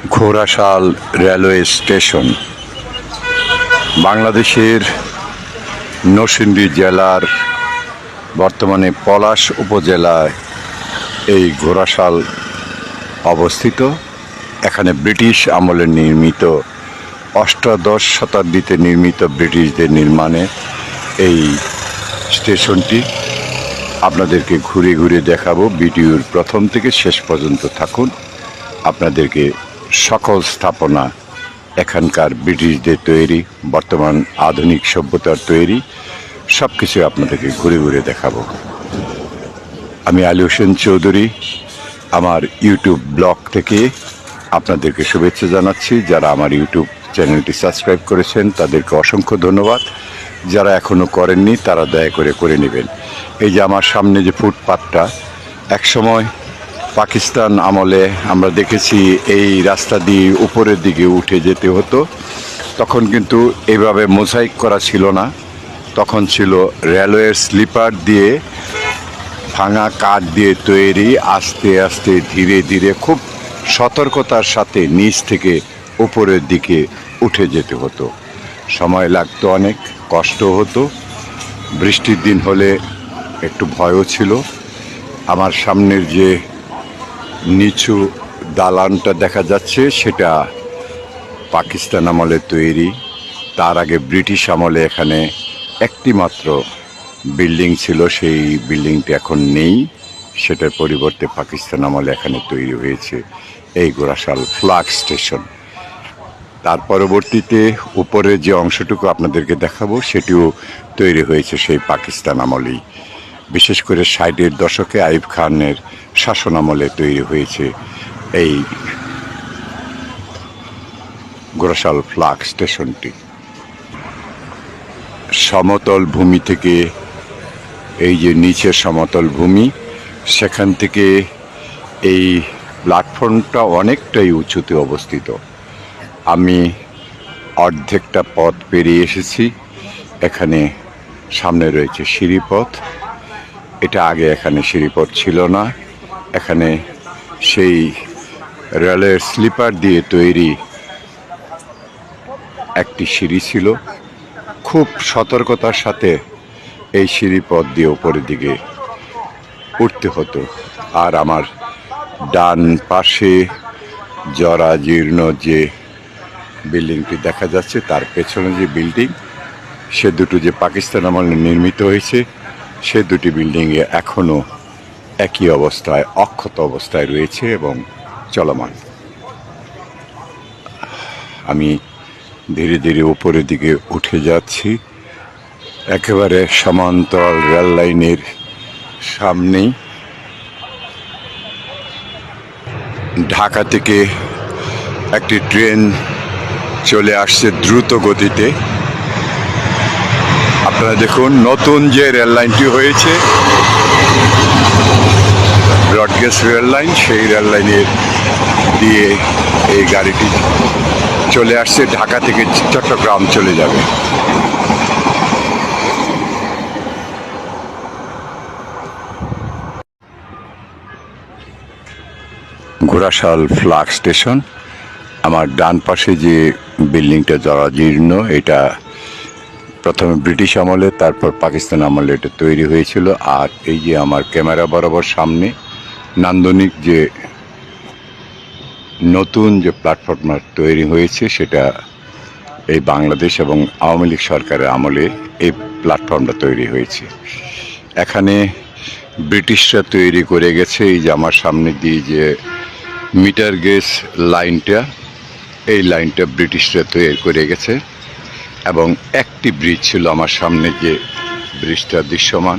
Ghorashal railway station বাংলাদেশের নরসিংদী জেলার বর্তমানে পলাশ উপজেলায় এই ঘোড়াশাল অবস্থিত। এখানে ব্রিটিশ আমলে নির্মিত, অষ্টাদশ শতাব্দীতে নির্মিত ব্রিটিশদের নির্মাণে এই স্টেশনটি আপনাদেরকে ঘুরে ঘুরে দেখাবো। ভিডিওর প্রথম থেকে শেষ পর্যন্ত থাকুন। আপনাদেরকে সকল স্থাপনা এখানকার ব্রিটিশদের তৈরি, বর্তমান আধুনিক সভ্যতার তৈরি, সব কিছু আপনাদেরকে ঘুরে ঘুরে দেখাবো। আমি আলী হোসেন চৌধুরী, আমার ইউটিউব ব্লগ থেকে আপনাদেরকে শুভেচ্ছা জানাচ্ছি। যারা আমার ইউটিউব চ্যানেলটি সাবস্ক্রাইব করেছেন তাদেরকে অসংখ্য ধন্যবাদ। যারা এখনও করেননি তারা দয়া করে করে নেবেন। এই যে আমার সামনে যে ফুটপাতটা, একসময় পাকিস্তান আমলে আমরা দেখেছি এই রাস্তা দিয়ে উপরের দিকে উঠে যেতে হতো। তখন কিন্তু এইভাবে মোজাইক করা ছিল না, তখন ছিল রেলওয়ের স্লিপার দিয়ে, ভাঙা কাঠ দিয়ে তৈরি। আস্তে আস্তে ধীরে ধীরে খুব সতর্কতার সাথে নিচ থেকে উপরের দিকে উঠে যেতে হতো। সময় লাগতো, অনেক কষ্ট হতো। বৃষ্টির দিন হলে একটু ভয়ও ছিল। আমার সামনের যে নিচু দালানটা দেখা যাচ্ছে সেটা পাকিস্তান আমলে তৈরি। তার আগে ব্রিটিশ আমলে এখানে একটি মাত্র বিল্ডিং ছিল, সেই বিল্ডিংটি এখন নেই। সেটার পরিবর্তে পাকিস্তান আমলে এখানে তৈরি হয়েছে এই ঘোড়াশাল ফ্ল্যাগ স্টেশন। তার পরবর্তীতে উপরে যে অংশটুকু আপনাদেরকে দেখাবো সেটিও তৈরি হয়েছে সেই পাকিস্তান আমলেই। বিশেষ করে 60-এর দশকে আইয়ুব খানের শাসন আমলে তৈরি হয়েছে এই ঘোড়াশাল ফ্ল্যাগ স্টেশনটি। সমতল ভূমি থেকে, এই যে নিচের সমতল ভূমি, সেখান থেকে এই প্ল্যাটফর্মটা অনেকটাই উঁচুতে অবস্থিত। আমি অর্ধেকটা পথ পেরিয়ে এসেছি। এখানে সামনে রয়েছে সিঁড়িপথ। এটা আগে এখানে সিঁড়িপথ ছিল না। এখানে সেই রেলের স্লিপার দিয়ে তৈরি একটি সিঁড়ি ছিল। খুব সতর্কতার সাথে এই সিঁড়িপথ দিয়ে উপরের দিকে উঠতে হতো। আর আমার ডান পাশে জরাজীর্ণ যে বিল্ডিংটি দেখা যাচ্ছে, তার পেছনে যে বিল্ডিং, সে দুটো যে পাকিস্তান আমলে নির্মিত হয়েছে, সে দুটি বিল্ডিংয়ে এখনও একই অবস্থায়, অক্ষত অবস্থায় রয়েছে এবং চলমান। আমি ধীরে ধীরে উপরের দিকে উঠে যাচ্ছি। একেবারে সমান্তরাল রেল লাইনের সামনেই। ঢাকা থেকে একটি ট্রেন চলে আসছে দ্রুত গতিতে। আপনারা দেখুন, নতুন যে রেল লাইনটি হয়েছে, ব্রডগেজ রেল লাইন, সেই রেল লাইনের দিয়ে এই গাড়িটি চলে আসছে। ঢাকা থেকে চট্টগ্রাম চলে যাবে। Ghorashal flag station. আমার ডান পাশে যে বিল্ডিংটা জরাজীর্ণ, এটা প্রথমে ব্রিটিশ আমলে, তারপর পাকিস্তান আমলে এটা তৈরি হয়েছিল। আর এই যে আমার ক্যামেরা বরাবর সামনে নান্দনিক যে নতুন যে প্ল্যাটফর্মটা তৈরি হয়েছে, সেটা এই বাংলাদেশ এবং আওয়ামী লীগ সরকারের আমলে এই প্ল্যাটফর্মটা তৈরি হয়েছে। এখানে ব্রিটিশরা তৈরি করে গেছে। এই যে আমার সামনে দিয়ে যে মিটার গেজ লাইনটা, এই লাইনটা ব্রিটিশরা তৈরি করে গেছে। এবং একটি ব্রিজ ছিল আমার সামনে, যে ব্রিজটা দৃশ্যমান,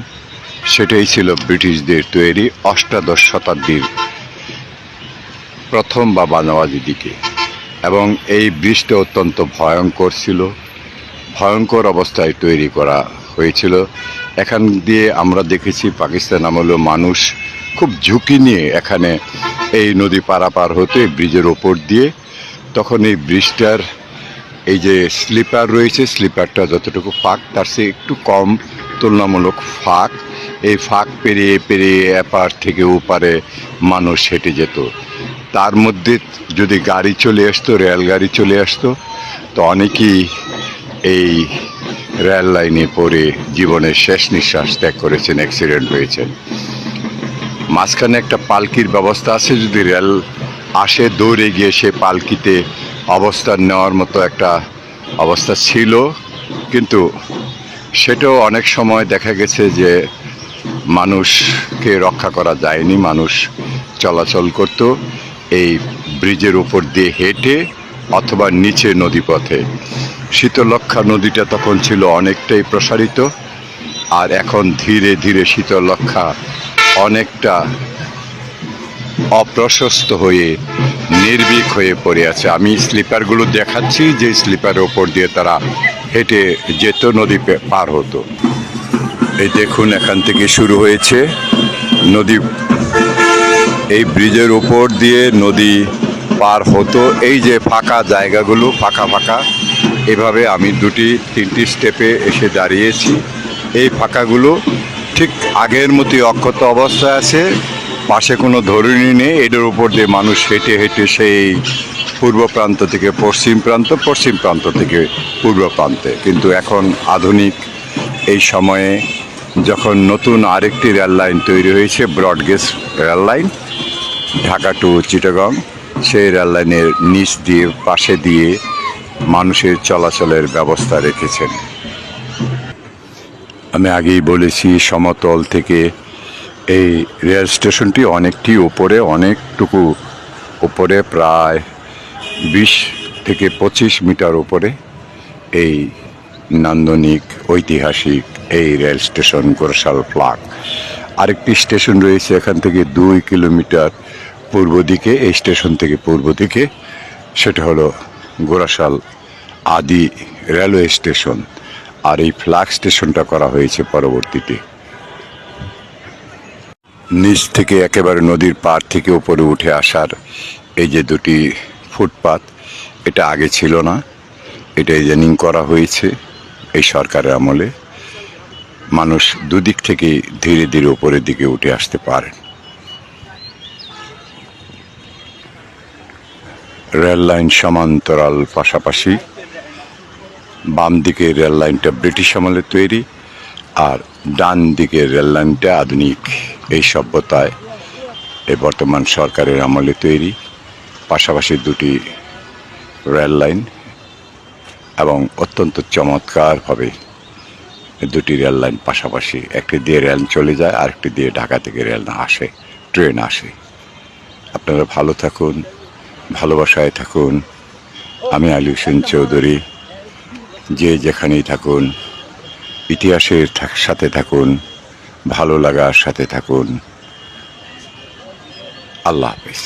সেটাই ছিল ব্রিটিশদের তৈরি অষ্টাদশ শতাব্দীর প্রথম বা মাঝামাঝি দিকে। এবং এই ব্রিজটা অত্যন্ত ভয়ঙ্কর ছিল, ভয়ঙ্কর অবস্থায় তৈরি করা হয়েছিল। এখান দিয়ে আমরা দেখেছি পাকিস্তান আমলে মানুষ খুব ঝুঁকি নিয়ে এখানে এই নদী পারাপার হতো এই ব্রিজের ওপর দিয়ে। তখন এই ব্রিজটার এই যে স্লিপার রয়েছে, স্লিপারটা যতটুকু ফাঁক, তার চেয়ে একটু কম তুলনামূলক ফাঁক। এই ফাঁক পেরিয়ে পেরিয়ে এপার থেকে ওপারে মানুষ হেঁটে যেত। তার মধ্যে যদি গাড়ি চলে আসতো, রেলগাড়ি চলে আসতো, তো অনেকেই এই রেল লাইনে পড়ে জীবনের শেষ নিঃশ্বাস ত্যাগ করেছেন, অ্যাক্সিডেন্ট হয়েছেন। মাঝখানে একটা পালকির ব্যবস্থা আছে, যদি রেল আসে দৌড়ে গিয়ে সে পালকিতে অবস্থান নেওয়ার মতো একটা অবস্থা ছিল, কিন্তু সেটাও অনেক সময় দেখা গেছে যে মানুষকে রক্ষা করা যায়নি। মানুষ চলাচল করত এই ব্রিজের উপর দিয়ে হেঁটে অথবা নিচে নদীপথে। শীতলক্ষ্যা নদীটা তখন ছিল অনেকটাই প্রসারিত, আর এখন ধীরে ধীরে শীতলক্ষ্যা অনেকটা অপ্রশস্ত হয়ে নির্ভীক হয়ে পড়ে আছে। আমি স্লিপারগুলো দেখাচ্ছি, যে স্লিপারের ওপর দিয়ে তারা হেঁটে যেত, নদী পার হতো। এই দেখুন, এখান থেকে শুরু হয়েছে নদী, এই ব্রিজের উপর দিয়ে নদী পার হতো। এই যে ফাঁকা জায়গাগুলো, ফাঁকা ফাঁকা, এভাবে আমি তিনটি স্টেপে এসে দাঁড়িয়েছি। এই ফাঁকাগুলো ঠিক আগের মতোই অক্ষত অবস্থায় আছে, পাশে কোনো ধরনী নেই। এটার উপর দিয়ে মানুষ হেঁটে হেঁটে সেই পূর্ব প্রান্ত থেকে পশ্চিম প্রান্ত, পশ্চিম প্রান্ত থেকে পূর্ব প্রান্তে। কিন্তু এখন আধুনিক এই সময়ে যখন নতুন আরেকটি রেল লাইন তৈরি হয়েছে, broad gauge rail line, Dhaka to Chittagong, সেই রেল লাইনের নিচ দিয়ে, পাশে দিয়ে মানুষের চলাচলের ব্যবস্থা রেখেছেন। আমি আগেই বলেছি, সমতল থেকে এই রেল স্টেশনটি অনেকটি উপরে, অনেকটুকু উপরে, প্রায় 20 থেকে 25 মিটার উপরে এই নান্দনিক ঐতিহাসিক এই রেল স্টেশন গোরাশাল প্লাগ। আরেকটি স্টেশন রয়েছে এখান থেকে 2 কিলোমিটার পূর্ব দিকে, এই স্টেশন থেকে পূর্ব দিকে, সেটা হলো গোরাশাল আদি রেলওয়ে স্টেশন। আর এই ফ্ল্যাগ স্টেশনটা করা হয়েছে পরবর্তীতে। নিচ থেকে একেবারে নদীর পাড় থেকে উপরে উঠে আসার এই যে দুটি ফুটপাত, এটা আগে ছিল না, এটা ইদানিং করা হয়েছে এই সরকারের আমলে। মানুষ দুদিক থেকে ধীরে ধীরে উপরের দিকে উঠে আসতে পারেন। রেল লাইন সমান্তরাল পাশাপাশি, বাম দিকের রেল লাইনটা ব্রিটিশ আমলের তৈরি, আর ডান দিকের রেল লাইনটা আধুনিক এই সভ্যতায় এই বর্তমান সরকারের আমলে তৈরি। পাশাপাশি দুটি রেল লাইন, এবং অত্যন্ত চমৎকারভাবে দুটি রেল লাইন পাশাপাশি, একটি দিয়ে রেল চলে যায়, আরেকটি দিয়ে ঢাকা থেকে রেল আসে, ট্রেন আসে। আপনারা ভালো থাকুন, ভালোবাসায় থাকুন। আমি আলী হোসেন চৌধুরী। যে যেখানেই থাকুন, ইতিহাসের সাথে থাকুন, ভালো লাগার সাথে থাকুন। আল্লাহ হাফেজ।